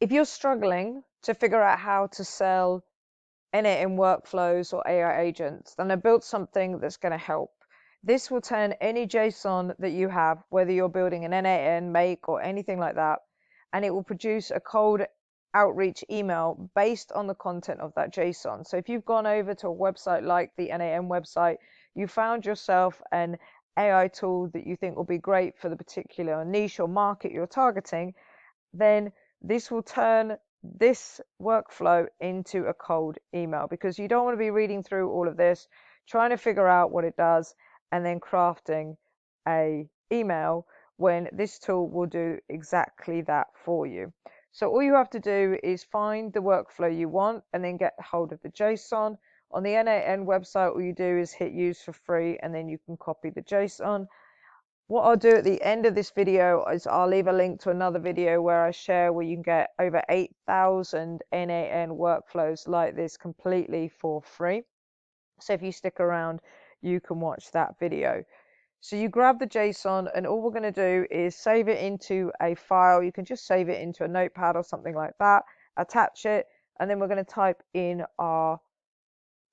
If you're struggling to figure out how to sell N8N workflows or AI agents, then I built something that's going to help. This will turn any JSON that you have, whether you're building an N8N, Make, or anything like that, and it will produce a cold outreach email based on the content of that JSON. So if you've gone over to a website like the N8N website, you found yourself an AI tool that you think will be great for the particular niche or market you're targeting, then this will turn this workflow into a cold email, because you don't want to be reading through all of this, trying to figure out what it does, and then crafting a email when this tool will do exactly that for you. So all you have to do is find the workflow you want and then get hold of the JSON. On the N8N website, all you do is hit use for free, and then you can copy the JSON. What I'll do at the end of this video is I'll leave a link to another video where I share where you can get over 8,000 N8N workflows like this completely for free. So if you stick around, you can watch that video. So you grab the JSON, and all we're going to do is save it into a file. You can just save it into a notepad or something like that, attach it, and then we're going to type in our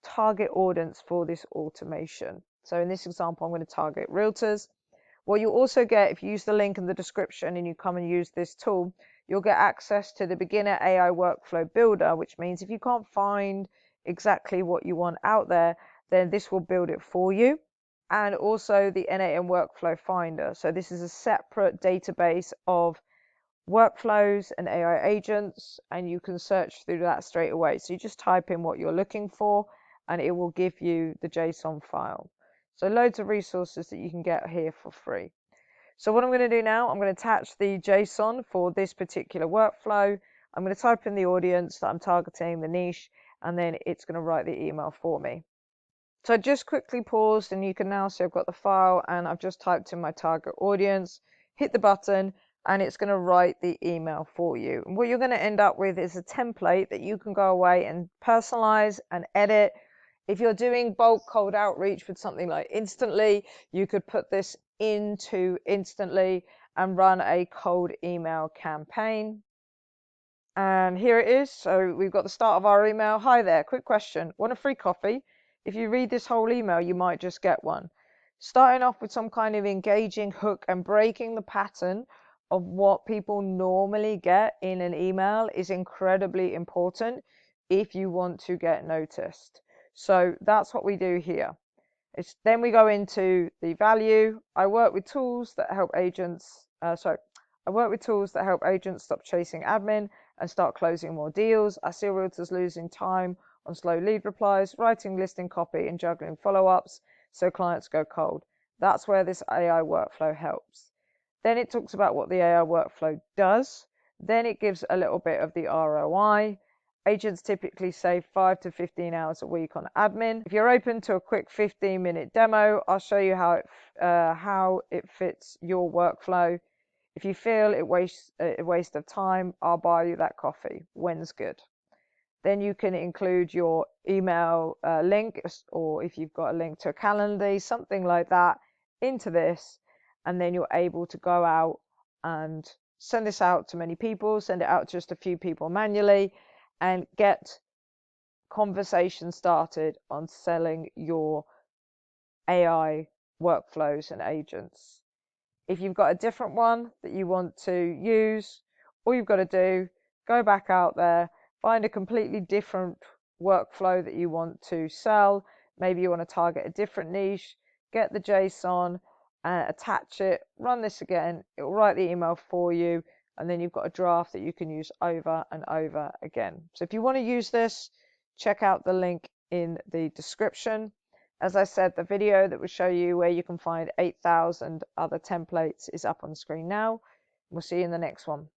target audience for this automation. So in this example, I'm going to target realtors. What you also get, if you use the link in the description and you come and use this tool, you'll get access to the Beginner AI Workflow Builder, which means if you can't find exactly what you want out there, then this will build it for you. And also the N8N Workflow Finder. So this is a separate database of workflows and AI agents, and you can search through that straight away. So you just type in what you're looking for, and it will give you the JSON file. So loads of resources that you can get here for free. So what I'm going to do now, I'm going to attach the JSON for this particular workflow. I'm going to type in the audience that I'm targeting, the niche, and then it's going to write the email for me. So I just quickly paused, and you can now see I've got the file, and I've just typed in my target audience, hit the button, and it's going to write the email for you. And what you're going to end up with is a template that you can go away and personalize and edit. If you're doing bulk cold outreach with something like Instantly, you could put this into Instantly and run a cold email campaign. And here it is. So we've got the start of our email. Hi there, quick question. Want a free coffee? If you read this whole email, you might just get one. Starting off with some kind of engaging hook and breaking the pattern of what people normally get in an email is incredibly important if you want to get noticed. So that's what we do here. Then we go into the value. I work with tools that help agents. I work with tools that help agents stop chasing admin and start closing more deals. I see realtors losing time on slow lead replies, writing listing copy, and juggling follow-ups, so clients go cold. That's where this AI workflow helps. Then it talks about what the AI workflow does. Then it gives a little bit of the ROI. Agents typically save 5 to 15 hours a week on admin. If you're open to a quick 15-minute demo, I'll show you how it fits your workflow. If you feel it wastes a waste of time, I'll buy you that coffee. When's good? Then you can include your email link, or if you've got a link to a calendar, something like that, into this, and then you're able to go out and send this out to many people, send it out to just a few people manually, and get conversation started on selling your AI workflows and agents. If you've got a different one that you want to use, all you've got to do, go back out there, find a completely different workflow that you want to sell. Maybe you want to target a different niche, get the JSON, attach it, run this again, it will write the email for you, and then you've got a draft that you can use over and over again. So if you want to use this, check out the link in the description. As I said, the video that will show you where you can find 8,000 other templates is up on the screen now. We'll see you in the next one.